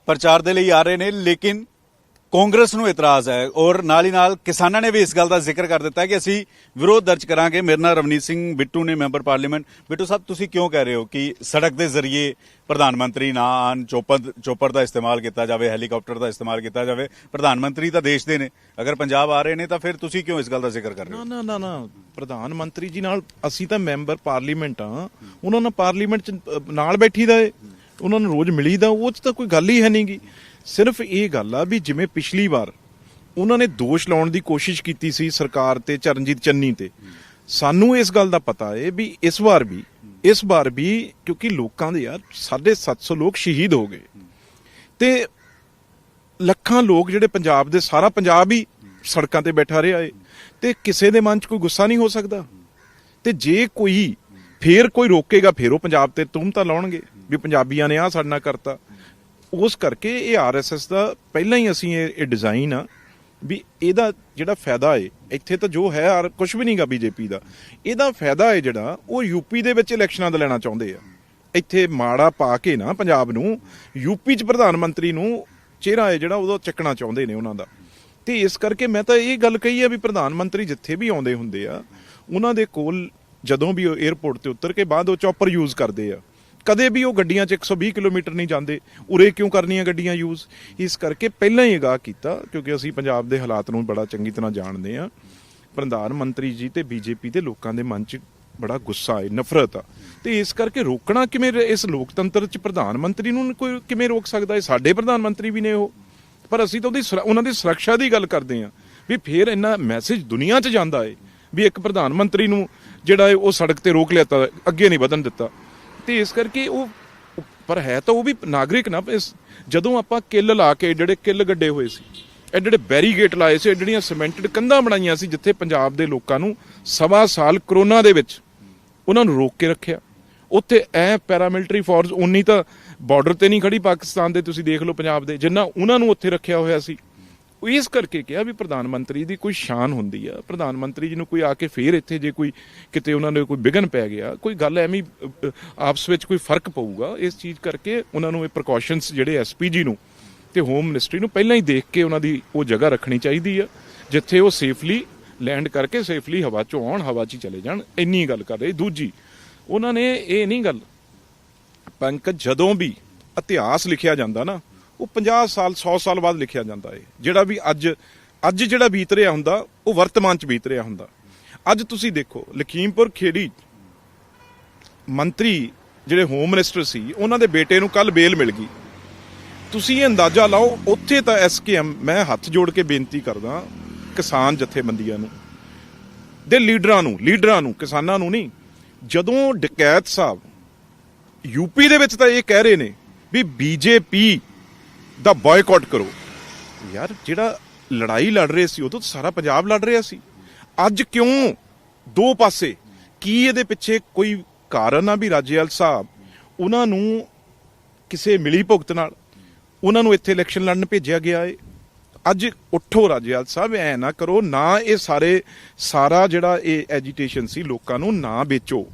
ਪ੍ਰਚਾਰ ਦੇ ਲਈ ਆ ਰਹੇ ਨੇ, ਲੇਕਿਨ ਕਾਂਗਰਸ ਨੂੰ ਇਤਰਾਜ਼ ਹੈ ਔਰ ਨਾਲ ਹੀ ਨਾਲ ਕਿਸਾਨਾਂ ਨੇ ਵੀ ਇਸ ਗੱਲ ਦਾ ਜ਼ਿਕਰ ਕਰ ਦਿੱਤਾ ਕਿ ਅਸੀਂ ਵਿਰੋਧ ਦਰਜ ਕਰਾਂਗੇ। ਮੇਰੇ ਨਾਲ ਰਵਨੀਤ ਸਿੰਘ ਬਿੱਟੂ ਨੇ, ਮੈਂਬਰ ਪਾਰਲੀਮੈਂਟ। ਬਿੱਟੂ ਸਾਹਿਬ, ਤੁਸੀਂ ਕਿਉਂ ਕਹਿ ਰਹੇ ਹੋ ਕਿ ਸੜਕ ਦੇ ਜ਼ਰੀਏ ਪ੍ਰਧਾਨ ਮੰਤਰੀ ਨਾ ਆਉਣ, ਚੋਪਰ ਦਾ ਇਸਤੇਮਾਲ ਕੀਤਾ ਜਾਵੇ, ਹੈਲੀਕਾਪਟਰ ਦਾ ਇਸਤੇਮਾਲ ਕੀਤਾ ਜਾਵੇ? ਪ੍ਰਧਾਨ ਮੰਤਰੀ ਤਾਂ ਦੇਸ਼ ਦੇ ਨੇ, ਅਗਰ ਪੰਜਾਬ ਆ ਰਹੇ ਨੇ ਤਾਂ ਫਿਰ ਤੁਸੀਂ ਕਿਉਂ ਇਸ ਗੱਲ ਦਾ ਜ਼ਿਕਰ ਕਰ ਰਹੇ ਹੋ? ਨਾ ਪ੍ਰਧਾਨ ਮੰਤਰੀ ਜੀ ਨਾਲ ਅਸੀਂ ਤਾਂ ਮੈਂਬਰ ਪਾਰਲੀਮੈਂਟ ਆ, ਉਹਨਾਂ ਨਾਲ ਪਾਰਲੀਮੈਂਟ 'ਚ ਨਾਲ ਬੈਠੀਦਾ ਏ, ਉਹਨਾਂ ਨੂੰ ਰੋਜ਼ ਮਿਲੀਦਾ, ਉਹ 'ਚ ਤਾਂ ਕੋਈ ਗੱਲ ਹੀ ਹੈ ਨਹੀਂ ਗੀ। ਸਿਰਫ ਇਹ ਗੱਲ ਆ ਵੀ ਜਿਵੇਂ ਪਿਛਲੀ ਵਾਰ ਉਹਨਾਂ ਨੇ ਦੋਸ਼ ਲਾਉਣ ਦੀ ਕੋਸ਼ਿਸ਼ ਕੀਤੀ ਸੀ ਸਰਕਾਰ ਤੇ, ਚਰਨਜੀਤ ਚੰਨੀ ਤੇ, ਸਾਨੂੰ ਇਸ ਗੱਲ ਦਾ ਪਤਾ ਹੈ ਵੀ ਇਸ ਵਾਰ ਵੀ ਕਿਉਂਕਿ ਲੋਕਾਂ ਦੇ ਯਾਰ 750 ਲੋਕ ਸ਼ਹੀਦ ਹੋ ਗਏ ਤੇ ਲੱਖਾਂ ਲੋਕ ਜਿਹੜੇ ਪੰਜਾਬ ਦੇ, ਸਾਰਾ ਪੰਜਾਬ ਹੀ ਸੜਕਾਂ ਤੇ ਬੈਠਾ ਰਿਹਾ ਏ, ਤੇ ਕਿਸੇ ਦੇ ਮਨ 'ਚ ਕੋਈ ਗੁੱਸਾ ਨਹੀਂ ਹੋ ਸਕਦਾ। ਤੇ ਜੇ ਫੇਰ ਕੋਈ ਰੋਕੇਗਾ, ਫੇਰ ਉਹ ਪੰਜਾਬ ਤੇ ਤੁਹਮਤਾਂ ਲਾਉਣਗੇ ਵੀ ਪੰਜਾਬੀਆਂ ਨੇ ਆਹ ਸਾਡੇ ਨਾਲ ਕਰਤਾ। ਉਸ ਕਰਕੇ ਇਹ RSS ਦਾ ਪਹਿਲਾਂ ਹੀ ਅਸੀਂ ਇਹ ਡਿਜ਼ਾਈਨ ਆ ਵੀ ਇਹਦਾ ਜਿਹੜਾ ਫਾਇਦਾ ਏ, ਇੱਥੇ ਤਾਂ ਜੋ ਹੈ ਕੁਝ ਵੀ ਨਹੀਂਗਾ ਬੀਜੇਪੀ ਦਾ, ਇਹਦਾ ਫਾਇਦਾ ਹੈ ਜਿਹੜਾ ਉਹ ਯੂਪੀ ਦੇ ਵਿੱਚ ਇਲੈਕਸ਼ਨਾਂ ਦਾ ਲੈਣਾ ਚਾਹੁੰਦੇ ਆ। ਇੱਥੇ ਮਾੜਾ ਪਾ ਕੇ ਨਾ ਪੰਜਾਬ ਨੂੰ, ਯੂਪੀ 'ਚ ਪ੍ਰਧਾਨ ਮੰਤਰੀ ਨੂੰ ਚਿਹਰਾ ਹੈ ਜਿਹੜਾ ਉਦੋਂ ਚੱਕਣਾ ਚਾਹੁੰਦੇ ਨੇ ਉਹਨਾਂ ਦਾ। ਤੇ ਇਸ ਕਰਕੇ ਮੈਂ ਤਾਂ ਇਹ ਗੱਲ ਕਹੀ ਆ ਵੀ ਪ੍ਰਧਾਨ ਮੰਤਰੀ ਜਿੱਥੇ ਵੀ ਆਉਂਦੇ ਹੁੰਦੇ ਆ, ਉਹਨਾਂ ਦੇ ਕੋਲ ਜਦੋਂ ਵੀ ਉਹ 에ਅਰਪੋਰਟ ਤੇ ਉਤਰ ਕੇ ਬਾਅਦ ਉਹ ਚੌਪਰ ਯੂਜ਼ ਕਰਦੇ ਆ। ਕਦੇ ਵੀ ਉਹ ਗੱਡੀਆਂ 'ਚ 120 ਕਿਲੋਮੀਟਰ ਨਹੀਂ ਜਾਂਦੇ। ਉਰੇ ਕਿਉਂ ਕਰਨੀਆਂ ਗੱਡੀਆਂ ਯੂਜ਼? ਇਸ ਕਰਕੇ ਪਹਿਲਾਂ ਹੀ ਅਗਾਹ ਕੀਤਾ, ਕਿਉਂਕਿ ਅਸੀਂ ਪੰਜਾਬ ਦੇ ਹਾਲਾਤ ਨੂੰ ਬੜਾ ਚੰਗੀ ਤਰ੍ਹਾਂ ਜਾਣਦੇ ਆ। ਪ੍ਰਧਾਨ ਮੰਤਰੀ ਜੀ ਤੇ ਬੀਜੇਪੀ ਦੇ ਲੋਕਾਂ ਦੇ ਮਨ 'ਚ ਬੜਾ ਗੁੱਸਾ ਹੈ, ਨਫ਼ਰਤ ਆ, ਤੇ ਇਸ ਕਰਕੇ ਰੋਕਣਾ ਕਿਵੇਂ? ਇਸ ਲੋਕਤੰਤਰ 'ਚ ਪ੍ਰਧਾਨ ਮੰਤਰੀ ਨੂੰ ਕੋਈ ਕਿਵੇਂ ਰੋਕ ਸਕਦਾ ਹੈ? ਸਾਡੇ ਪ੍ਰਧਾਨ ਮੰਤਰੀ ਵੀ ਨੇ ਉਹ, ਪਰ ਅਸੀਂ ਤਾਂ ਉਹਨਾਂ ਦੀ ਸੁਰੱਖਿਆ ਦੀ ਗੱਲ ਕਰਦੇ ਆ ਵੀ ਫੇਰ ਇੰਨਾ ਮੈਸੇਜ ਦੁਨੀਆ 'ਚ ਜਾਂਦਾ ਹੈ ਵੀ ਇੱਕ ਪ੍ਰਧਾਨ ਮੰਤਰੀ ਨੂੰ ਜਿਹੜਾ ਹੈ ਉਹ ਸੜਕ ਤੇ ਰੋਕ ਲਿਆ, ਅੱਗੇ ਨਹੀਂ ਵਧਣ ਦਿੱਤਾ। ਤੇ ਇਸ ਕਰਕੇ ਉਹ, ਪਰ ਹੈ ਤਾਂ ਉਹ ਵੀ ਨਾਗਰਿਕ ਨਾ। ਜਦੋਂ ਆਪਾਂ ਕਿੱਲ ਲਾ ਕੇ, ਜਿਹੜੇ ਕਿੱਲ ਗੱਡੇ ਹੋਏ ਸੀ, ਇਹ ਜਿਹੜੇ ਬੈਰੀਗੇਟ ਲਾਏ ਸੀ, ਜਿਹੜੀਆਂ ਸੀਮੈਂਟਡ ਕੰਧਾਂ ਬਣਾਈਆਂ ਸੀ, ਜਿੱਥੇ ਪੰਜਾਬ ਦੇ ਲੋਕਾਂ ਨੂੰ 1.25 ਸਾਲ ਕਰੋਨਾ ਦੇ ਵਿੱਚ ਉਹਨਾਂ ਨੂੰ ਰੋਕ ਕੇ ਰੱਖਿਆ, ਉੱਥੇ ਪੈਰਾਮਿਲਟਰੀ ਫੋਰਸ ਉਨੀ ਤਾਂ ਬਾਰਡਰ ਤੇ ਨਹੀਂ ਖੜੀ ਪਾਕਿਸਤਾਨ ਦੇ, ਤੁਸੀਂ ਦੇਖ ਲਓ ਪੰਜਾਬ ਦੇ, ਜਿੰਨਾ ਉਹਨਾਂ ਨੂੰ ਉੱਥੇ ਰੱਖਿਆ ਹੋਇਆ ਸੀ। ਇਸ ਕਰਕੇ ਕਿਹਾ ਵੀ ਪ੍ਰਧਾਨ ਮੰਤਰੀ ਦੀ ਕੋਈ ਸ਼ਾਨ ਹੁੰਦੀ ਆ। ਪ੍ਰਧਾਨ ਮੰਤਰੀ ਜੀ ਨੂੰ ਕੋਈ ਆ ਕੇ ਫੇਰ ਇੱਥੇ ਜੇ ਕੋਈ ਕਿਤੇ ਉਹਨਾਂ ਨੇ ਕੋਈ ਵਿਘਨ ਪੈ ਗਿਆ, ਕੋਈ ਗੱਲ ਐਵੇਂ ਆਪਸ ਵਿੱਚ ਕੋਈ ਫਰਕ ਪਊਗਾ, ਇਸ ਚੀਜ਼ ਕਰਕੇ ਉਹਨਾਂ ਨੂੰ ਇਹ ਪ੍ਰੀਕਾਸ਼ਨਸ ਜਿਹੜੇ SPG ਨੂੰ ਤੇ ਹੋਮ ਮਿਨਿਸਟਰੀ ਨੂੰ ਪਹਿਲਾਂ ਹੀ ਦੇਖ ਕੇ ਉਹਨਾਂ ਦੀ ਉਹ ਜਗ੍ਹਾ ਰੱਖਣੀ ਚਾਹੀਦੀ ਆ ਜਿੱਥੇ ਉਹ ਸੇਫਲੀ ਲੈਂਡ ਕਰਕੇ ਸੇਫਲੀ ਹਵਾ 'ਚੋਂ ਆਉਣ, ਹਵਾ 'ਚ ਹੀ ਚਲੇ ਜਾਣ। ਇੰਨੀ ਗੱਲ ਕਰ ਰਹੇ। ਦੂਜੀ, ਉਹਨਾਂ ਨੇ ਇਹ ਨਹੀਂ ਗੱਲ, ਪੰਕਜ, ਜਦੋਂ ਵੀ ਇਤਿਹਾਸ ਲਿਖਿਆ ਜਾਂਦਾ ਨਾ, ਉਹ 50 ਸਾਲ 100 ਸਾਲ ਬਾਅਦ ਲਿਖਿਆ ਜਾਂਦਾ ਹੈ। ਜਿਹੜਾ ਵੀ ਅੱਜ ਜਿਹੜਾ ਬੀਤ ਰਿਹਾ ਹੁੰਦਾ, ਉਹ ਵਰਤਮਾਨ 'ਚ ਬੀਤ ਰਿਹਾ ਹੁੰਦਾ। ਅੱਜ ਤੁਸੀਂ ਦੇਖੋ, ਲਖੀਮਪੁਰ ਖੇੜੀ ਮੰਤਰੀ ਜਿਹੜੇ ਹੋਮ ਮਿਨਿਸਟਰ ਸੀ, ਉਹਨਾਂ ਦੇ ਬੇਟੇ ਨੂੰ ਕੱਲ ਬੇਲ ਮਿਲ ਗਈ। ਤੁਸੀਂ ਇਹ ਅੰਦਾਜ਼ਾ ਲਾਓ, ਉੱਥੇ ਤਾਂ SKM, ਮੈਂ ਹੱਥ ਜੋੜ ਕੇ ਬੇਨਤੀ ਕਰਦਾ ਕਿਸਾਨ ਜਥੇਬੰਦੀਆਂ ਨੂੰ ਦੇ ਲੀਡਰਾਂ ਨੂੰ, ਕਿਸਾਨਾਂ ਨੂੰ ਨਹੀਂ, ਜਦੋਂ ਡਕੈਤ ਸਾਹਿਬ ਯੂਪੀ ਦੇ ਵਿੱਚ ਤਾਂ ਇਹ ਕਹਿ ਰਹੇ ਨੇ ਵੀ BJP ਦਾ ਬਾਇਕਾਟ ਕਰੋ। ਯਾਰ, ਜਿਹੜਾ ਲੜਾਈ ਲੜ ਰਹੇ ਸੀ ਉਦੋਂ ਤਾਂ ਸਾਰਾ ਪੰਜਾਬ ਲੜ ਰਿਹਾ ਸੀ। ਅੱਜ ਕਿਉਂ ਦੋ ਪਾਸੇ? ਕੀ ਇਹਦੇ ਪਿੱਛੇ ਕੋਈ ਕਾਰਨ ਆ ਵੀ ਰਾਜੇਵਾਲ ਸਾਹਿਬ ਉਹਨਾਂ ਨੂੰ ਕਿਸੇ ਮਿਲੀ ਭੁਗਤ ਨਾਲ ਉਹਨਾਂ ਨੂੰ ਇੱਥੇ ਇਲੈਕਸ਼ਨ ਲੜਨ ਭੇਜਿਆ ਗਿਆ ਏ? ਅੱਜ ਉੱਠੋ ਰਾਜੇਵਾਲ ਸਾਹਿਬ, ਐ ਨਾ ਕਰੋ ਨਾ, ਇਹ ਸਾਰਾ ਜਿਹੜਾ ਇਹ ਐਜੀਟੇਸ਼ਨ ਸੀ ਲੋਕਾਂ ਨੂੰ ਨਾ ਵੇਚੋ।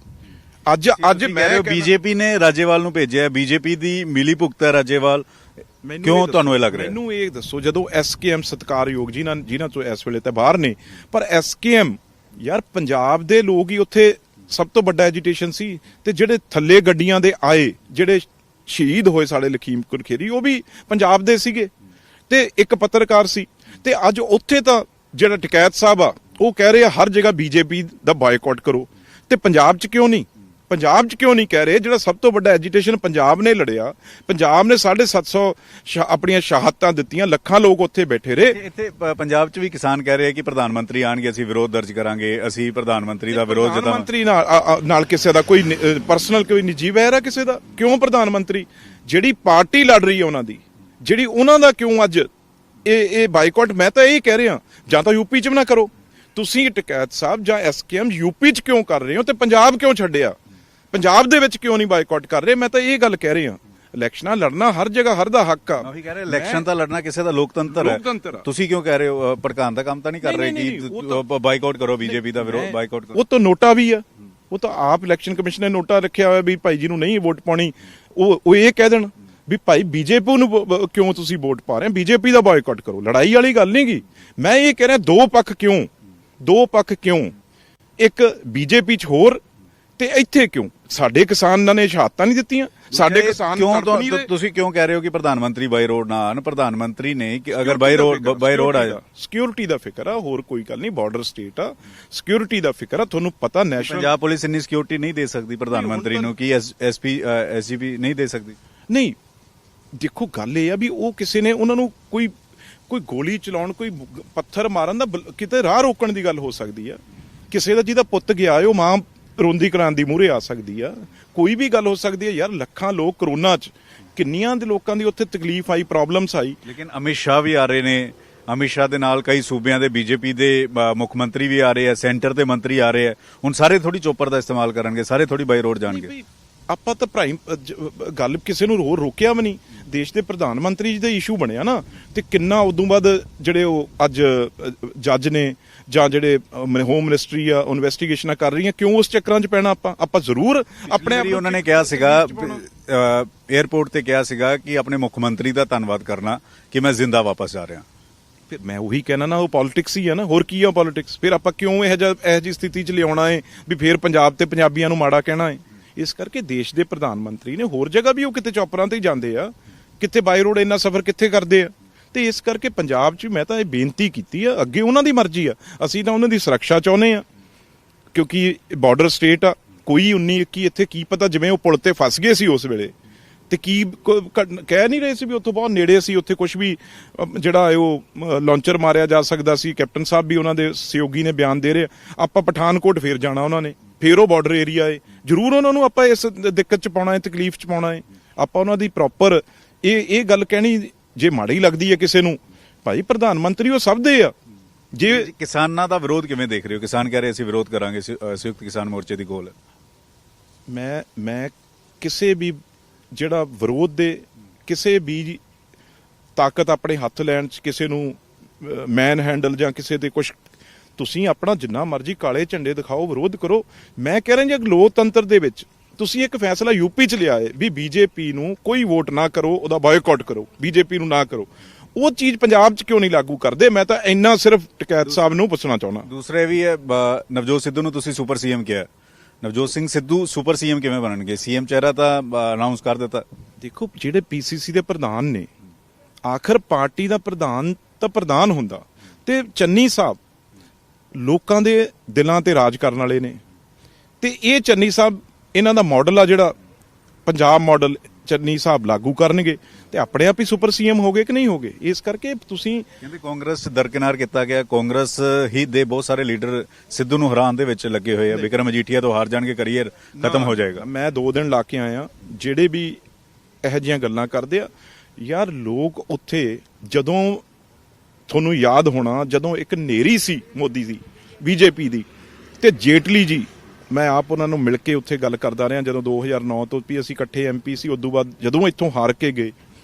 ਅੱਜ ਮੈਂ BJP ਨੇ ਰਾਜੇਵਾਲ ਨੂੰ ਭੇਜਿਆ, BJP ਦੀ ਮਿਲੀ ਭੁਗਤ ਹੈ ਰਾਜੇਵਾਲ, ਕਿਉਂ ਤੁਹਾਨੂੰ ਇਹ ਲੱਗ ਰਿਹਾ? ਮੈਨੂੰ ਇਹ ਦੱਸੋ, ਜਦੋਂ SKM ਸਤਿਕਾਰਯੋਗ ਜਿਨ੍ਹਾਂ ਤੋਂ ਇਸ ਵੇਲੇ ਤਾਂ ਬਾਹਰ ਨੇ, ਪਰ SKM ਯਾਰ ਪੰਜਾਬ ਦੇ ਲੋਕ ਹੀ ਉੱਥੇ ਸਭ ਤੋਂ ਵੱਡਾ ਐਜੀਟੇਸ਼ਨ ਸੀ। ਤੇ ਜਿਹੜੇ ਥੱਲੇ ਗੱਡੀਆਂ ਦੇ ਆਏ, ਜਿਹੜੇ ਸ਼ਹੀਦ ਹੋਏ ਸਾਡੇ ਲਖੀਮਪੁਰ ਖੀਰੀ, ਉਹ ਵੀ ਪੰਜਾਬ ਦੇ ਸੀਗੇ ਤੇ ਇੱਕ ਪੱਤਰਕਾਰ ਸੀ। ਤੇ ਅੱਜ ਉੱਥੇ ਤਾਂ ਜਿਹੜਾ ਟਕੈਤ ਸਾਹਿਬ ਆ, ਉਹ ਕਹਿ ਰਹੇ ਆ ਹਰ ਜਗ੍ਹਾ BJP ਦਾ ਬਾਇਕਾਟ ਕਰੋ, ਤੇ ਪੰਜਾਬ 'ਚ ਕਿਉਂ ਨਹੀਂ ਕਹਿ ਰਹੇ? ਜਿਹੜਾ ਸਭ ਤੋਂ ਵੱਡਾ ਐਜੀਟੇਸ਼ਨ ਪੰਜਾਬ ਨੇ ਲੜਿਆ, ਪੰਜਾਬ ਨੇ 750 ਆਪਣੀਆਂ ਸ਼ਹਾਦਤਾਂ ਦਿੱਤੀਆਂ, ਲੱਖਾਂ ਲੋਕ ਉੱਥੇ ਬੈਠੇ ਰਹੇ। ਇੱਥੇ ਪੰਜਾਬ 'ਚ ਵੀ ਕਿਸਾਨ ਕਹਿ ਰਹੇ ਆ ਕਿ ਪ੍ਰਧਾਨ ਮੰਤਰੀ ਆਣਗੇ, ਅਸੀਂ ਵਿਰੋਧ ਦਰਜ ਕਰਾਂਗੇ, ਅਸੀਂ ਪ੍ਰਧਾਨ ਮੰਤਰੀ ਦਾ ਵਿਰੋਧ ਪ੍ਰਧਾਨ ਮੰਤਰੀ ਨਾਲ ਕਿਸੇ ਦਾ ਕੋਈ ਪਰਸਨਲ ਕੋਈ ਨਿੱਜੀ ਵੈਰ ਆ ਕਿਸੇ ਦਾ? ਕਿਉਂ ਪ੍ਰਧਾਨ ਮੰਤਰੀ, ਜਿਹੜੀ ਪਾਰਟੀ ਲੜ ਰਹੀ ਹੈ ਉਹਨਾਂ ਦੀ, ਜਿਹੜੀ ਉਹਨਾਂ ਦਾ ਕਿਉਂ ਅੱਜ ਇਹ ਬਾਈਕਾਟ? ਮੈਂ ਤਾਂ ਇਹ ਕਹਿ ਰਿਹਾ, ਜਾਂ ਤਾਂ ਯੂਪੀ 'ਚ ਵੀ ਨਾ ਕਰੋ ਤੁਸੀਂ ਟਕੈਤ ਸਾਹਿਬ, ਜਾਂ SKM ਯੂਪੀ 'ਚ ਕਿਉਂ ਕਰ ਰਹੇ ਹੋ ਤੇ ਪੰਜਾਬ ਕਿਉਂ ਛੱਡਿਆ? ਪੰਜਾਬ ਦੇ ਵਿੱਚ ਕਿਉਂ ਨਹੀਂ ਬਾਈਕਾਟ ਕਰ ਰਹੇ? ਮੈਂ ਤਾਂ ਇਹ ਗੱਲ ਕਹਿ ਰਿਹਾ। ਇਲੈਕਸ਼ਨਾਂ ਲੜਨਾ ਹਰ ਜਗ੍ਹਾ ਹਰ ਦਾ ਹੱਕ ਆ। ਮੈਂ ਵੀ ਕਹਿ ਰਿਹਾ, ਇਲੈਕਸ਼ਨ ਤਾਂ ਲੜਨਾ ਕਿਸੇ ਦਾ ਲੋਕਤੰਤਰ ਹੈ। ਤੁਸੀਂ ਕਿਉਂ ਕਹਿ ਰਹੇ ਹੋ ਭੜਕਾਉਣ ਦਾ ਕੰਮ ਤਾਂ ਨਹੀਂ ਕਰ ਰਹੇ ਕਿ ਬਾਈਕਾਟ ਕਰੋ BJP ਦਾ ਵਿਰੋਧ, ਬਾਈਕਾਟ ਕਰੋ? ਉਹ ਤਾਂ ਨੋਟਾ ਵੀ ਆ, ਉਹ ਤਾਂ ਆਪ ਇਲੈਕਸ਼ਨ ਕਮਿਸ਼ਨ ਨੇ ਨੋਟਾ ਰੱਖਿਆ ਹੋਇਆ ਵੀ ਭਾਈ ਜੀ ਨੂੰ ਨਹੀਂ ਵੋਟ ਪਾਉਣੀ। ਉਹ ਇਹ ਕਹਿ ਦੇਣ ਵੀ ਭਾਈ ਬੀਜੇਪੀ ਨੂੰ ਕਿਉਂ ਤੁਸੀਂ ਵੋਟ ਪਾ ਰਹੇ ਹੋ, ਬੀਜੇਪੀ ਦਾ ਬਾਇਕਾਟ ਕਰੋ। ਲੜਾਈ ਵਾਲੀ ਗੱਲ ਨਹੀਂ ਗੀ। ਮੈਂ ਇਹ ਕਹਿ ਰਿਹਾ ਦੋ ਪੱਖ ਕਿਉਂ, ਇੱਕ ਬੀਜੇਪੀ 'ਚ ਹੋਰ ਤੇ ਇੱਥੇ ਕਿਉਂ? ਸਾਡੇ ਕਿਸਾਨਾਂ ਨੇ ਸ਼ਹਾਦਤਾਂ ਨਹੀਂ ਦਿੱਤੀਆਂ, ਸਾਡੇ ਕਿਸਾਨ ਤੁਸੀਂ ਕਿਉਂ ਕਹਿ ਰਹੇ ਹੋ ਕਿ ਪ੍ਰਧਾਨ ਮੰਤਰੀ ਬਾਈ ਰੋਡ ਨਾ ਆਣ? ਪ੍ਰਧਾਨ ਮੰਤਰੀ ਨੇ ਕਿ ਅਗਰ ਬਾਈ ਰੋਡ ਆ, ਸਿਕਿਉਰਿਟੀ ਦਾ ਫਿਕਰ ਆ, ਹੋਰ ਕੋਈ ਗੱਲ ਨਹੀਂ। ਬਾਰਡਰ ਸਟੇਟ ਆ, ਸਿਕਿਉਰਿਟੀ ਦਾ ਫਿਕਰ ਆ। ਤੁਹਾਨੂੰ ਪਤਾ ਨੈਸ਼ਨਲ ਪੰਜਾਬ ਪੁਲਿਸ ਇੰਨੀ ਸਿਕਿਉਰਿਟੀ ਨਹੀਂ ਦੇ ਸਕਦੀ ਪ੍ਰਧਾਨ ਮੰਤਰੀ ਨੂੰ, ਕਿ ਐਸਪੀ ਐਸਜੀਪੀ ਨਹੀਂ ਦੇ ਸਕਦੀ? ਨਹੀਂ, ਦੇਖੋ ਗੱਲ ਇਹ ਆ ਵੀ ਉਹ ਕਿਸੇ ਨੇ ਉਹਨਾਂ ਨੂੰ ਕੋਈ ਗੋਲੀ ਚਲਾਉਣ, ਕੋਈ ਪੱਥਰ ਮਾਰਨ ਦਾ ਕਿਤੇ ਰਾਹ ਰੋਕਣ ਦੀ ਗੱਲ ਹੋ ਸਕਦੀ ਆ। ਕਿਸੇ ਦਾ ਜਿਹਦਾ ਪੁੱਤ ਗਿਆ ਉਹ ਮਾਂ ਰੋਂਦੀ ਕਰਾਉਣ ਦੀ ਮੂਹਰੇ ਆ ਸਕਦੀ ਆ। ਕੋਈ ਵੀ ਗੱਲ ਹੋ ਸਕਦੀ ਹੈ ਯਾਰ। ਲੱਖਾਂ ਲੋਕ ਕਰੋਨਾ 'ਚ, ਕਿੰਨੀਆਂ ਦੇ ਲੋਕਾਂ ਦੀ ਉੱਥੇ ਤਕਲੀਫ ਆਈ, ਪ੍ਰੋਬਲਮਸ ਆਈ। ਲੇਕਿਨ ਅਮਿਤ ਸ਼ਾਹ ਵੀ ਆ ਰਹੇ ਨੇ, ਅਮਿਤ ਸ਼ਾਹ ਦੇ ਨਾਲ ਕਈ ਸੂਬਿਆਂ ਦੇ ਬੀਜੇਪੀ ਦੇ ਮੁੱਖ ਮੰਤਰੀ ਵੀ ਆ ਰਹੇ ਆ, ਸੈਂਟਰ ਦੇ ਮੰਤਰੀ ਆ ਰਹੇ ਆ। ਹੁਣ ਸਾਰੇ ਥੋੜੀ ਚੋਪਰ ਦਾ ਇਸਤੇਮਾਲ ਕਰਨਗੇ, ਸਾਰੇ ਥੋੜੀ ਬਾਈ ਰੋਡ ਜਾਣਗੇ। ਆਪਾਂ ਤਾਂ ਭਰਾਈ ਗੱਲ ਕਿਸੇ ਨੂੰ ਹੋਰ ਰੋਕਿਆ ਵੀ ਨਹੀਂ। ਦੇਸ਼ ਦੇ ਪ੍ਰਧਾਨ ਮੰਤਰੀ ਜੀ ਦਾ ਇਸ਼ੂ ਬਣਿਆ ਨਾ, ਤੇ ਕਿੰਨਾ ਉਦੋਂ ਬਾਅਦ ਜਿਹੜੇ ਉਹ ਅੱਜ ਜੱਜ ਨੇ ਜਾਂ ਜਿਹੜੇ ਹੋਮ ਮਿਨਿਸਟਰੀ ਆ ਇਨਵੈਸਟੀਗੇਸ਼ਨਾਂ ਕਰ ਰਹੀਆਂ, ਕਿਉਂ ਉਸ ਚੱਕਰਾਂ 'ਚ ਪੈਣਾ? ਆਪਾਂ ਜ਼ਰੂਰ ਆਪਣੇ ਉਹਨਾਂ ਨੇ ਕਿਹਾ ਸੀਗਾ 에ਅਰਪੋਰਟ ਤੇ ਕਿਹਾ ਸੀਗਾ ਕਿ ਆਪਣੇ ਮੁੱਖ ਮੰਤਰੀ ਦਾ ਧੰਨਵਾਦ ਕਰਨਾ ਕਿ ਮੈਂ ਜ਼ਿੰਦਾ ਵਾਪਸ ਆ ਰਿਹਾ। ਫਿਰ ਮੈਂ ਉਹੀ ਕਹਿਣਾ ਨਾ, ਉਹ ਪੋਲਿਟਿਕਸ ਹੀ ਆ ਨਾ, ਹੋਰ ਕੀ ਆ ਪੋਲਿਟਿਕਸ? ਫਿਰ ਆਪਾਂ ਕਿਉਂ ਇਹੋ ਜਿਹੀ ਸਥਿਤੀ 'ਚ ਲਿਆਉਣਾ ਹੈ ਵੀ ਫਿਰ ਪੰਜਾਬ ਤੇ ਪੰਜਾਬੀਆਂ ਨੂੰ ਮਾੜਾ ਕਹਿਣਾ ਹੈ? ਇਸ ਕਰਕੇ ਦੇਸ਼ ਦੇ ਪ੍ਰਧਾਨ ਮੰਤਰੀ ਨੇ ਹੋਰ ਜਗ੍ਹਾ ਵੀ ਉਹ ਕਿਤੇ ਚੌਪਰਾਂ ਤੇ ਹੀ ਜਾਂਦੇ ਆ, ਕਿੱਥੇ ਬਾਈ ਰੋਡ ਇੰਨਾ ਸਫ਼ਰ ਕਿੱਥੇ ਕਰਦੇ ਆ। ਤੇ ਇਸ ਕਰਕੇ ਪੰਜਾਬ 'ਚ ਮੈਂ ਤਾਂ ਇਹ ਬੇਨਤੀ ਕੀਤੀ ਆ, ਅੱਗੇ ਉਹਨਾਂ ਦੀ ਮਰਜ਼ੀ ਆ, ਅਸੀਂ ਤਾਂ ਉਹਨਾਂ ਦੀ ਸੁਰੱਖਿਆ ਚਾਹੁੰਦੇ ਆ, ਕਿਉਂਕਿ ਬਾਰਡਰ ਸਟੇਟ ਆ। ਕੋਈ 19-21 ਇੱਥੇ ਕੀ ਪਤਾ, ਜਿਵੇਂ ਉਹ ਪੁਲ ਤੇ ਫਸ ਗਏ ਸੀ ਉਸ ਵੇਲੇ, ਤੇ ਕੀ ਕਹਿ ਨਹੀਂ ਰਹੇ ਸੀ ਵੀ ਉੱਥੋਂ ਬਹੁਤ ਨੇੜੇ ਸੀ, ਉੱਥੇ ਕੁਝ ਵੀ ਜਿਹੜਾ ਉਹ ਲਾਂਚਰ ਮਾਰਿਆ ਜਾ ਸਕਦਾ ਸੀ। ਕੈਪਟਨ ਸਾਹਿਬ ਵੀ ਉਹਨਾਂ ਦੇ ਸਹਿਯੋਗੀ ਨੇ ਬਿਆਨ ਦੇ ਰਹੇ। ਆਪਾਂ ਪਠਾਨਕੋਟ ਫੇਰ ਜਾਣਾ ਉਹਨਾਂ ਨੇ, ਫੇਰ ਉਹ ਬਾਰਡਰ ਏਰੀਆ ਏ, ਜ਼ਰੂਰ ਉਹਨਾਂ ਨੂੰ ਆਪਾਂ ਇਸ ਦਿੱਕਤ 'ਚ ਪਾਉਣਾ ਹੈ, ਤਕਲੀਫ 'ਚ ਪਾਉਣਾ ਹੈ। ਆਪਾਂ ਉਹਨਾਂ ਦੀ ਪ੍ਰੋਪਰ ਇਹ ਗੱਲ ਕਹਿਣੀ ਜੇ ਮਾੜੀ ਲੱਗਦੀ ਹੈ ਕਿਸੇ ਨੂੰ, ਭਾਈ ਪ੍ਰਧਾਨ ਮੰਤਰੀ ਉਹ ਸਭ ਦੇ ਆ। ਜੇ ਕਿਸਾਨਾਂ ਦਾ ਵਿਰੋਧ ਕਿਵੇਂ ਦੇਖ ਰਹੇ ਹੋ? ਕਿਸਾਨ ਕਹਿ ਰਹੇ ਅਸੀਂ ਵਿਰੋਧ ਕਰਾਂਗੇ, ਸੰਯੁਕਤ ਕਿਸਾਨ ਮੋਰਚੇ ਦੀ ਗੋਲ ਹੈ। ਮੈਂ ਕਿਸੇ ਵੀ ਜਿਹੜਾ ਵਿਰੋਧ ਦੇ ਕਿਸੇ ਵੀ ਤਾਕਤ ਆਪਣੇ ਹੱਥ ਲੈਣ 'ਚ ਕਿਸੇ ਨੂੰ ਮੈਨ ਹੈਂਡਲ ਜਾਂ ਕਿਸੇ ਦੇ ਕੁਝ, ਤੁਸੀਂ ਆਪਣਾ ਜਿੰਨਾ ਮਰਜ਼ੀ ਕਾਲੇ ਝੰਡੇ ਦਿਖਾਓ, ਵਿਰੋਧ ਕਰੋ। ਮੈਂ ਕਹਿ ਰਿਹਾ ਜੀ ਲੋਕਤੰਤਰ ਦੇ ਵਿੱਚ ਤੁਸੀਂ ਇੱਕ ਫੈਸਲਾ ਯੂਪੀ 'ਚ ਲਿਆ ਹੈ ਵੀ ਬੀਜੇਪੀ ਨੂੰ ਕੋਈ ਵੋਟ ਨਾ ਕਰੋ, ਉਹਦਾ ਬਾਇਕਾਟ ਕਰੋ, ਬੀਜੇਪੀ ਨੂੰ ਨਾ ਕਰੋ। ਉਹ ਚੀਜ਼ ਪੰਜਾਬ 'ਚ ਕਿਉਂ ਨਹੀਂ ਲਾਗੂ ਕਰਦੇ? ਮੈਂ ਤਾਂ ਇੰਨਾ ਸਿਰਫ ਟਕੈਤ ਸਾਹਿਬ ਨੂੰ ਪੁੱਛਣਾ ਚਾਹੁੰਦਾ। ਦੂਸਰੇ ਵੀ ਹੈ, ਨਵਜੋਤ ਸਿੱਧੂ ਨੂੰ ਤੁਸੀਂ ਸੁਪਰ ਸੀਐਮ ਕਿਹਾ। ਨਵਜੋਤ ਸਿੰਘ ਸਿੱਧੂ ਸੁਪਰ ਸੀਐਮ ਕਿਵੇਂ ਬਣਨਗੇ? ਸੀਐਮ ਚਿਹਰਾ ਤਾਂ ਅਨਾਉਂਸ ਕਰ ਦਿੱਤਾ। ਦੇਖੋ, ਜਿਹੜੇ ਪੀਸੀਸੀ ਦੇ ਪ੍ਰਧਾਨ ਨੇ, ਆਖਰ ਪਾਰਟੀ ਦਾ ਪ੍ਰਧਾਨ ਤਾਂ ਪ੍ਰਧਾਨ ਹੁੰਦਾ, ਤੇ ਚੰਨੀ ਸਾਹਿਬ ਲੋਕਾਂ ਦੇ ਦਿਲਾਂ ਤੇ ਰਾਜ ਕਰਨ ਵਾਲੇ ਨੇ, ਤੇ ਇਹ ਚੰਨੀ ਸਾਹਿਬ ਇਹਨਾਂ ਦਾ ਮਾਡਲ ਆ, ਜਿਹੜਾ ਪੰਜਾਬ ਮਾਡਲ ਚੰਨੀ ਸਾਹਿਬ ਲਾਗੂ ਕਰਨਗੇ, ਤੇ ਆਪਣੇ ਆਪ ਹੀ ਸੁਪਰ ਸੀਐਮ ਹੋ ਗਏ ਕਿ ਨਹੀਂ ਹੋ ਗਏ? ਇਸ ਕਰਕੇ ਤੁਸੀਂ ਕਹਿੰਦੇ ਕਾਂਗਰਸ ਦਰਕਿਨਾਰ ਕੀਤਾ ਗਿਆ, ਕਾਂਗਰਸ ਹੀ ਦੇ ਬਹੁਤ ਸਾਰੇ ਲੀਡਰ ਸਿੱਧੂ ਨੂੰ ਹਰਾਉਣ ਦੇ ਵਿੱਚ ਲੱਗੇ ਹੋਏ ਆ। ਵਿਕਰਮ ਮਜੀਠੀਆ ਤੋਂ ਹਾਰ ਜਾਣਗੇ, ਕਰੀਅਰ ਖਤਮ ਹੋ ਜਾਏਗਾ। ਮੈਂ 2 ਦਿਨ ਲਾ ਕੇ ਆਇਆ, ਜਿਹੜੇ ਵੀ ਇਹੋ ਜਿਹੀਆਂ ਗੱਲਾਂ ਕਰਦੇ ਆ ਯਾਰ, ਲੋਕ ਉੱਥੇ ਜਦੋਂ ਤੁਹਾਨੂੰ ਯਾਦ ਹੋਣਾ, ਜਦੋਂ ਇੱਕ ਨੇਰੀ ਸੀ ਮੋਦੀ ਦੀ, ਬੀਜੇਪੀ ਦੀ, ਤੇ ਜੇਟਲੀ ਜੀ, ਮੈਂ ਆਪ ਉਹਨਾਂ ਨੂੰ ਮਿਲ ਕੇ ਉੱਥੇ ਗੱਲ ਕਰਦਾ ਰਿਹਾ ਜਦੋਂ 2009 ਤੋਂ ਵੀ ਅਸੀਂ ਇਕੱਠੇ ਐਮਪੀ ਸੀ। ਉਦੋਂ ਬਾਅਦ ਜਦੋਂ ਇੱਥੋਂ ਹਾਰ ਕੇ ਗਏ,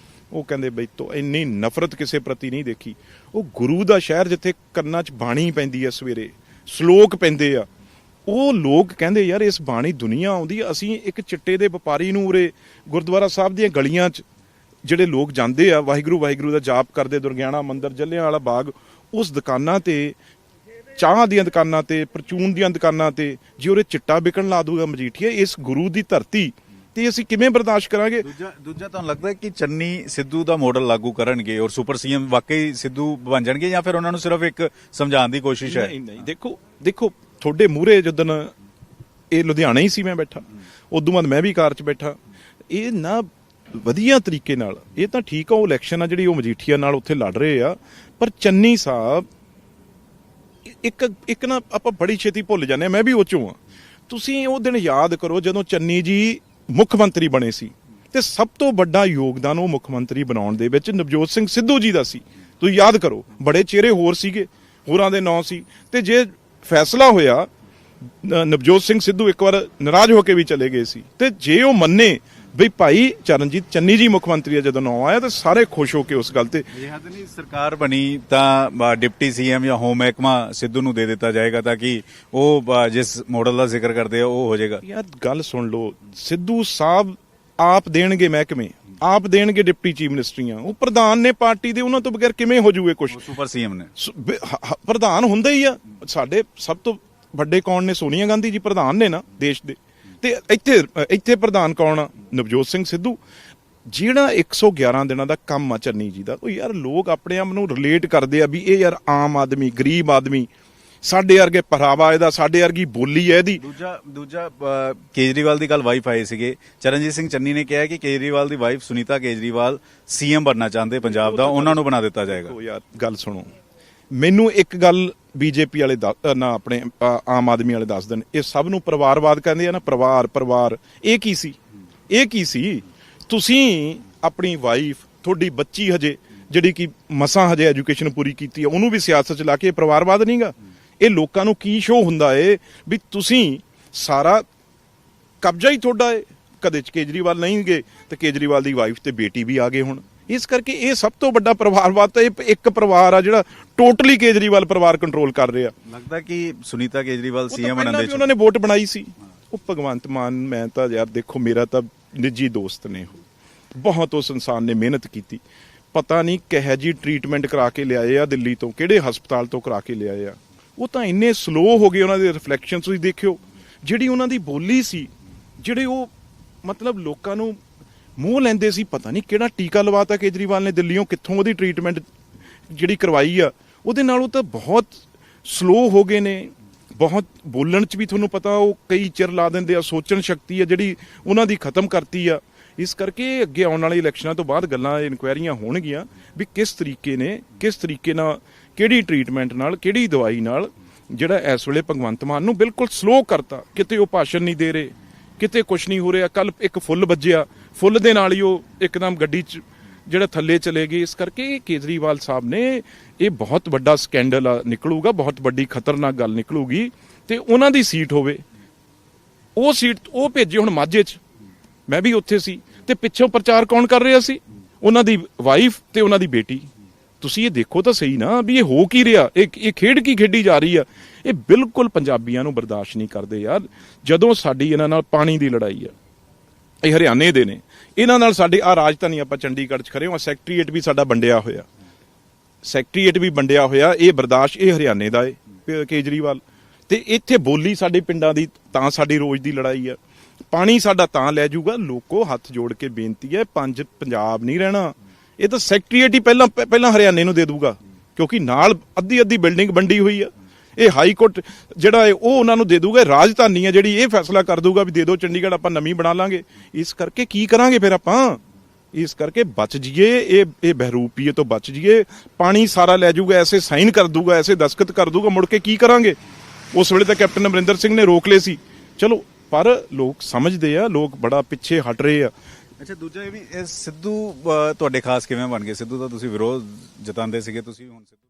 ਉਹ ਕਹਿੰਦੇ ਬਈ ਤੋਂ ਇੰਨੀ ਨਫ਼ਰਤ ਕਿਸੇ ਪ੍ਰਤੀ ਨਹੀਂ ਦੇਖੀ। ਉਹ ਗੁਰੂ ਦਾ ਸ਼ਹਿਰ ਜਿੱਥੇ ਕੰਨਾਂ 'ਚ ਬਾਣੀ ਪੈਂਦੀ ਹੈ, ਸਵੇਰੇ ਸ਼ਲੋਕ ਪੈਂਦੇ ਆ, ਉਹ ਲੋਕ ਕਹਿੰਦੇ ਯਾਰ ਇਸ ਬਾਣੀ ਦੁਨੀਆ ਆਉਂਦੀ ਆ। ਅਸੀਂ ਇੱਕ ਚਿੱਟੇ ਦੇ ਵਪਾਰੀ ਨੂੰ ਉਰੇ ਗੁਰਦੁਆਰਾ ਸਾਹਿਬ ਦੀਆਂ ਗਲੀਆਂ 'ਚ ਜਿਹੜੇ ਲੋਕ ਜਾਂਦੇ ਆ, ਵਾਹਿਗੁਰੂ ਵਾਹਿਗੁਰੂ ਦਾ ਜਾਪ ਕਰਦੇ, ਦੁਰਗਿਆਣਾ ਮੰਦਿਰ, ਜਲਿਆਂਵਾਲਾ ਬਾਗ, ਉਸ ਦੁਕਾਨਾਂ ਤੇ, ਚਾਹ ਦੀਆਂ ਦੁਕਾਨਾਂ ਤੇ, ਪਰਚੂਨ ਦੀਆਂ ਦੁਕਾਨਾਂ ਤੇ ਜੇ ਉਹਦੇ ਚਿੱਟਾ ਵਿਕਣ ਲਾ ਦੂਗਾ ਮਜੀਠੀਆ, ਇਸ ਗੁਰੂ ਦੀ ਧਰਤੀ ਤੇ ਅਸੀਂ ਕਿਵੇਂ ਬਰਦਾਸ਼ਤ ਕਰਾਂਗੇ? ਦੂਜਾ ਤੁਹਾਨੂੰ ਲੱਗਦਾ ਹੈ ਕਿ ਚੰਨੀ ਸਿੱਧੂ ਦਾ ਮਾਡਲ ਲਾਗੂ ਕਰਨਗੇ ਔਰ ਸੁਪਰ ਸੀਐਮ ਵਾਕਈ ਸਿੱਧੂ ਬਣ ਜਾਣਗੇ, ਜਾਂ ਫਿਰ ਉਹਨਾਂ ਨੂੰ ਸਿਰਫ ਇੱਕ ਸਮਝਾਉਣ ਦੀ ਕੋਸ਼ਿਸ਼ ਹੈ? ਨਹੀਂ, ਦੇਖੋ ਤੁਹਾਡੇ ਮੂਹਰੇ ਜਦੋਂ ਇਹ ਲੁਧਿਆਣਾ ਹੀ ਸੀ ਮੈਂ ਬੈਠਾ, ਉਦੋਂ ਬਾਅਦ ਮੈਂ ਵੀ ਕਾਰ 'ਚ ਬੈਠਾ, ਇਹ ਨਾ ਵਧੀਆ ਤਰੀਕੇ ਨਾਲ, ਇਹ ਤਾਂ ਠੀਕ ਆ ਉਹ ਇਲੈਕਸ਼ਨ ਆ ਜਿਹੜੀ ਉਹ ਮਜੀਠੀਆ ਨਾਲ ਉੱਥੇ ਲੜ ਰਹੇ ਆ, ਪਰ ਚੰਨੀ ਸਾਹਿਬ ਇੱਕ ਨਾ ਆਪਾਂ ਬੜੀ ਛੇਤੀ ਭੁੱਲ ਜਾਂਦੇ ਆ, ਮੈਂ ਵੀ ਉਹ ਚੋਂ ਆ। ਤੁਸੀਂ ਉਹ ਦਿਨ ਯਾਦ ਕਰੋ ਜਦੋਂ ਚੰਨੀ ਜੀ ਮੁੱਖ ਮੰਤਰੀ ਬਣੇ ਸੀ, ਤੇ ਸਭ ਤੋਂ ਵੱਡਾ ਯੋਗਦਾਨ ਉਹ ਮੁੱਖ ਮੰਤਰੀ ਬਣਾਉਣ ਦੇ ਵਿੱਚ ਨਵਜੋਤ ਸਿੰਘ ਸਿੱਧੂ ਜੀ ਦਾ ਸੀ। ਤੁਸੀਂ ਯਾਦ ਕਰੋ, ਬੜੇ ਚਿਹਰੇ ਹੋਰ ਸੀਗੇ, ਹੋਰਾਂ ਦੇ ਨਾਂ ਸੀ, ਤੇ ਜੇ ਫੈਸਲਾ ਹੋਇਆ, ਨਵਜੋਤ ਸਿੰਘ ਸਿੱਧੂ ਇੱਕ ਵਾਰ ਨਾਰਾਜ਼ ਹੋ ਕੇ ਵੀ ਚਲੇ ਗਏ ਸੀ, ਤੇ ਜੇ ਉਹ ਮੰਨੇ ਬਈ ਭਾਈ ਚਰਨਜੀਤ ਚੰਨੀ ਜੀ ਮੁੱਖ ਮੰਤਰੀ ਆ, ਜਦੋਂ ਨਾਂ ਆਇਆ ਤਾਂ ਸਾਰੇ ਖੁਸ਼ ਹੋ ਕੇ ਉਸ ਗੱਲ ਤੇ। ਇਹ ਹੱਦ ਨਹੀਂ, ਸਰਕਾਰ ਬਣੀ ਤਾਂ ਡਿਪਟੀ ਸੀਐਮ ਜਾਂ ਹੋਮ ਮਹਿਕਮਾ ਸਿੱਧੂ ਨੂੰ ਦੇ ਦਿੱਤਾ ਜਾਏਗਾ ਤਾਂ ਕਿ ਉਹ ਜਿਸ ਮਾਡਲ ਦਾ ਜ਼ਿਕਰ ਕਰਦੇ ਆ ਉਹ ਹੋ ਜਾਏਗਾ। ਯਾਰ ਗੱਲ ਸੁਣ ਲਓ, ਸਿੱਧੂ ਸਾਹਿਬ ਆਪ ਦੇਣਗੇ ਮਹਿਕਮੇ, ਆਪ ਦੇਣਗੇ ਡਿਪਟੀ ਚੀਫ ਮਿਨਿਸਟਰੀਆਂ, ਉਹ ਪ੍ਰਧਾਨ ਨੇ ਪਾਰਟੀ ਦੇ, ਉਹਨਾਂ ਤੋਂ ਬਗੈਰ ਕਿਵੇਂ ਹੋ ਜੂਏ ਕੁਝ? ਸੁਪਰ ਸੀਐਮ ਨੇ ਪ੍ਰਧਾਨ ਹੁੰਦਾ ਹੀ ਆ। ਸਾਡੇ ਸਭ ਤੋਂ ਵੱਡੇ ਕੌਣ ਨੇ? ਸੋਨੀਆ ਗਾਂਧੀ ਜੀ ਪ੍ਰਧਾਨ ਨੇ ਨਾ ਦੇਸ਼ ਦੇ। ਤੇ ਇੱਥੇ ਪ੍ਰਧਾਨ ਕੌਣ ਆ? ਨਵਜੋਤ ਸਿੰਘ ਸਿੱਧੂ। ਜਿਹੜਾ 111 ਦਿਨਾਂ ਦਾ ਕੰਮ ਆ ਚੰਨੀ ਜੀ ਦਾ, ਉਹ ਯਾਰ ਲੋਕ ਆਪਣੇ ਆਪ ਨੂੰ ਰਿਲੇਟ ਕਰਦੇ ਆ ਵੀ ਇਹ ਯਾਰ ਆਮ ਆਦਮੀ, ਗਰੀਬ ਆਦਮੀ, ਸਾਡੇ ਵਰਗੇ ਪਹਿਰਾਵਾ ਇਹਦਾ, ਸਾਡੇ ਵਰਗੀ ਬੋਲੀ ਹੈ ਇਹਦੀ। ਦੂਜਾ ਕੇਜਰੀਵਾਲ ਦੀ ਕੱਲ ਵਾਈਫ ਆਏ ਸੀਗੇ, ਚਰਨਜੀਤ ਸਿੰਘ ਚੰਨੀ ਨੇ ਕਿਹਾ ਕਿ ਕੇਜਰੀਵਾਲ ਦੀ ਵਾਈਫ ਸੁਨੀਤਾ ਕੇਜਰੀਵਾਲ ਸੀਐਮ ਬਣਨਾ ਚਾਹੁੰਦੇ ਪੰਜਾਬ ਦਾ, ਉਹਨਾਂ ਨੂੰ ਬਣਾ ਦਿੱਤਾ ਜਾਏਗਾ। ਉਹ ਯਾਰ ਗੱਲ ਸੁਣੋ, ਮੈਨੂੰ ਇੱਕ ਗੱਲ ਬੀਜੇਪੀ ਵਾਲੇ ਨਾ ਆਪਣੇ ਆਮ ਆਦਮੀ ਵਾਲੇ ਦੱਸ ਦੇਣ, ਇਹ ਸਭ ਨੂੰ ਪਰਿਵਾਰਵਾਦ ਕਹਿੰਦੇ ਆ ਨਾ, ਪਰਿਵਾਰ ਇਹ ਕੀ ਸੀ? ਇਹ ਕੀ ਸੀ? ਤੁਸੀਂ ਆਪਣੀ ਵਾਈਫ, ਤੁਹਾਡੀ ਬੱਚੀ ਹਜੇ ਜਿਹੜੀ ਕਿ ਮਸਾਂ ਹਜੇ ਐਜੂਕੇਸ਼ਨ ਪੂਰੀ ਕੀਤੀ ਹੈ, ਉਹਨੂੰ ਵੀ ਸਿਆਸਤ ਚ ਲਾ ਕੇ ਪਰਿਵਾਰਵਾਦ ਨਹੀਂਗਾ। ਇਹ ਲੋਕਾਂ ਨੂੰ ਕੀ ਸ਼ੋਅ ਹੁੰਦਾ ਏ ਵੀ ਤੁਸੀਂ ਸਾਰਾ ਕਬਜ਼ਾ ਹੀ ਤੁਹਾਡਾ ਏ। ਕਦੇ ਕੇਜਰੀਵਾਲ ਨਹੀਂ ਗਏ ਤੇ ਕੇਜਰੀਵਾਲ ਦੀ ਵਾਈਫ ਤੇ ਬੇਟੀ ਵੀ ਆ ਗਏ ਹੁਣ। ਇਸ ਕਰਕੇ ਇਹ ਸਭ ਤੋਂ ਵੱਡਾ ਪਰਿਵਾਰਵਾਦ ਤਾਂ ਇਹ ਇੱਕ ਪਰਿਵਾਰ ਆ ਜਿਹੜਾ ਟੋਟਲੀ ਕੇਜਰੀਵਾਲ ਪਰਿਵਾਰ ਕੰਟਰੋਲ ਕਰ ਰਿਹਾ। ਲੱਗਦਾ ਕਿ ਸੁਨੀਤਾ ਕੇਜਰੀਵਾਲ ਸੀਐਮ ਬਣਨ ਦੇ ਉਹਨਾਂ ਨੇ ਵੋਟ ਬਣਾਈ ਸੀ। ਉਹ ਭਗਵੰਤ ਮਾਨ, ਮੈਂ ਤਾਂ ਯਾਰ ਦੇਖੋ ਮੇਰਾ ਤਾਂ ਨਿੱਜੀ ਦੋਸਤ ਨੇ, ਬਹੁਤ ਉਸ ਇਨਸਾਨ ਨੇ ਮਿਹਨਤ ਕੀਤੀ। ਪਤਾ ਨਹੀਂ ਕਿਹੋ ਜੀ ਟ੍ਰੀਟਮੈਂਟ ਕਰਾ ਕੇ ਲਿਆਏ ਆ ਦਿੱਲੀ ਤੋਂ, ਕਿਹੜੇ ਹਸਪਤਾਲ ਤੋਂ ਕਰਾ ਕੇ ਲਿਆਏ ਆ। ਉਹ ਤਾਂ ਇੰਨੇ ਸਲੋ ਹੋ ਗਏ, ਉਹਨਾਂ ਦੇ ਰਿਫਲੈਕਸ਼ਨ ਤੁਸੀਂ ਦੇਖਿਓ, ਜਿਹੜੀ ਉਹਨਾਂ ਦੀ ਬੋਲੀ ਸੀ, ਜਿਹੜੇ ਉਹ ਮਤਲਬ ਲੋਕਾਂ ਨੂੰ ਮੂੰਹ ਲੈਂਦੇ ਸੀ। ਪਤਾ ਨਹੀਂ ਕਿਹੜਾ ਟੀਕਾ ਲਵਾਤਾ ਕੇਜਰੀਵਾਲ ਨੇ ਦਿੱਲੀੋਂ, ਕਿੱਥੋਂ ਉਹਦੀ ਟ੍ਰੀਟਮੈਂਟ ਜਿਹੜੀ ਕਰਵਾਈ ਆ, ਉਹਦੇ ਨਾਲ ਉਹ ਤਾਂ ਬਹੁਤ ਸਲੋ ਹੋ ਗਏ ਨੇ। ਬਹੁਤ ਬੋਲਣ 'ਚ ਵੀ ਤੁਹਾਨੂੰ ਪਤਾ ਉਹ ਕਈ ਚਿਰ ਲਾ ਦਿੰਦੇ ਆ, ਸੋਚਣ ਸ਼ਕਤੀ ਆ ਜਿਹੜੀ ਉਹਨਾਂ ਦੀ ਖਤਮ ਕਰਤੀ ਆ। ਇਸ ਕਰਕੇ ਅੱਗੇ ਆਉਣ ਵਾਲੇ ਇਲੈਕਸ਼ਨਾਂ ਤੋਂ ਬਾਅਦ ਗੱਲਾਂ, ਇਨਕੁਆਇਰੀਆਂ ਹੋਣਗੀਆਂ ਵੀ ਕਿਸ ਤਰੀਕੇ ਨਾਲ, ਕਿਹੜੀ ਟ੍ਰੀਟਮੈਂਟ ਨਾਲ, ਕਿਹੜੀ ਦਵਾਈ ਨਾਲ ਜਿਹੜਾ ਇਸ ਵੇਲੇ ਭਗਵੰਤ ਮਾਨ ਨੂੰ ਬਿਲਕੁਲ ਸਲੋ ਕਰਤਾ। ਕਿਤੇ ਉਹ ਭਾਸ਼ਣ ਨਹੀਂ ਦੇ ਰਹੇ, ਕਿਤੇ ਕੁਝ ਨਹੀਂ ਹੋ ਰਿਹਾ। ਕੱਲ ਇੱਕ ਫੁੱਲ ਵੱਜਿਆ, ਫੁੱਲ ਦੇ ਨਾਲ ਹੀ ਉਹ ਇੱਕਦਮ ਗੱਡੀ 'ਚ ਜਿਹੜਾ ਥੱਲੇ ਚਲੇ ਗਏ। ਇਸ ਕਰਕੇ ਕੇਜਰੀਵਾਲ ਸਾਹਿਬ ਨੇ ਇਹ ਬਹੁਤ ਵੱਡਾ ਸਕੈਂਡਲ ਨਿਕਲੂਗਾ, ਬਹੁਤ ਵੱਡੀ ਖਤਰਨਾਕ ਗੱਲ ਨਿਕਲੂਗੀ। ਤੇ ਉਹਨਾਂ ਦੀ ਸੀਟ ਹੋਵੇ, ਉਹ ਸੀਟ ਉਹ ਭੇਜੇ ਹੁਣ ਮਾਝੇ 'ਚ, ਮੈਂ ਵੀ ਉੱਥੇ ਸੀ, ਤੇ ਪਿੱਛੋਂ ਪ੍ਰਚਾਰ ਕੌਣ ਕਰ ਰਿਹਾ ਸੀ? ਉਹਨਾਂ ਦੀ ਵਾਈਫ ਤੇ ਉਹਨਾਂ ਦੀ ਬੇਟੀ। ਤੁਸੀਂ ਇਹ ਦੇਖੋ ਤਾਂ ਸਹੀ ਨਾ ਵੀ ਇਹ ਹੋ ਕੀ ਰਿਹਾ, ਇਹ ਖੇਡ ਕੀ ਖੇਡੀ ਜਾ ਰਹੀ ਆ। ਇਹ ਬਿਲਕੁਲ ਪੰਜਾਬੀਆਂ ਨੂੰ ਬਰਦਾਸ਼ਤ ਨਹੀਂ ਕਰਦੇ ਯਾਰ। ਜਦੋਂ ਸਾਡੀ ਇਹਨਾਂ ਨਾਲ ਪਾਣੀ ਦੀ ਲੜਾਈ ਆ, ਇਹ ਹਰਿਆਣੇ ਦੇ ਨੇ, ਇਹਨਾਂ ਨਾਲ ਸਾਡੇ ਆ ਰਾਜਧਾਨੀ ਆਪਾਂ ਚੰਡੀਗੜ੍ਹ 'ਚ ਖੜੇ ਹਾਂ, ਸੈਕਟਰੀਏਟ ਵੀ ਸਾਡਾ ਵੰਡਿਆ ਹੋਇਆ, ਇਹ ਬਰਦਾਸ਼ਤ ਇਹ ਹਰਿਆਣੇ ਦਾ ਏ ਕੇਜਰੀਵਾਲ। ਤੇ ਇੱਥੇ ਬੋਲੀ ਸਾਡੇ ਪਿੰਡਾਂ ਦੀ ਤਾਂ ਸਾਡੀ ਰੋਜ਼ ਦੀ ਲੜਾਈ ਆ। ਪਾਣੀ ਸਾਡਾ ਤਾਂ ਲੈ ਜਾਊਗਾ। ਲੋਕੋ ਹੱਥ ਜੋੜ ਕੇ ਬੇਨਤੀ ਹੈ, ਪੰਜਾਬ ਨਹੀਂ ਰਹਿਣਾ। ਇਹ ਤਾਂ ਸੈਕਟਰੀਏਟ ਹੀ ਪਹਿਲਾਂ ਹਰਿਆਣੇ ਨੂੰ ਦੇ ਦੂਗਾ, ਕਿਉਂਕਿ ਨਾਲ ਅੱਧੀ ਬਿਲਡਿੰਗ ਵੰਡੀ ਹੋਈ ਆ। ਇਹ ਹਾਈ ਕੋਰਟ ਜਿਹੜਾ ਹੈ ਉਹ ਉਹਨਾਂ ਨੂੰ ਦੇ ਦੂਗਾ। ਰਾਜਧਾਨੀ ਆ ਜਿਹੜੀ ਇਹ ਫੈਸਲਾ ਕਰ ਦੂਗਾ ਵੀ ਦੇ ਦਿਓ ਚੰਡੀਗੜ੍ਹ, ਆਪਾਂ ਨਵੀਂ ਬਣਾ ਲਾਂਗੇ। ਇਸ ਕਰਕੇ ਕੀ ਕਰਾਂਗੇ ਫਿਰ ਆਪਾਂ? ਇਸ ਕਰਕੇ ਬਚ ਜੀਏ, ਇਹ ਬਹਿਰੂਪੀਏ ਤੋਂ ਬਚ ਜੀਏ। ਪਾਣੀ ਸਾਰਾ ਲੈ ਜਾਊਗਾ, ਐਸੇ ਸਾਈਨ ਕਰ ਦੂਗਾ, ਐਸੇ ਦਸਖਤ ਕਰ ਦੂਗਾ, ਮੁੜ ਕੇ ਕੀ ਕਰਾਂਗੇ? ਉਸ ਵੇਲੇ ਤਾਂ ਕੈਪਟਨ ਅਮਰਿੰਦਰ ਸਿੰਘ ਨੇ ਰੋਕ ਲਏ ਸੀ, ਚਲੋ, ਪਰ ਲੋਕ ਸਮਝਦੇ ਆ, ਲੋਕ ਬੜਾ ਪਿੱਛੇ ਹਟ ਰਹੇ ਆ। ਅੱਛਾ, ਦੂਜਾ ਇਹ ਵੀ, ਇਹ ਸਿੱਧੂ ਤੁਹਾਡੇ ਖਾਸ ਕਿਵੇਂ ਬਣ ਗਏ? ਸਿੱਧੂ ਦਾ ਤੁਸੀਂ ਵਿਰੋਧ ਜਤਾਉਂਦੇ ਸੀਗੇ, ਤੁਸੀਂ ਹੁਣ ਸਿੱਧੂ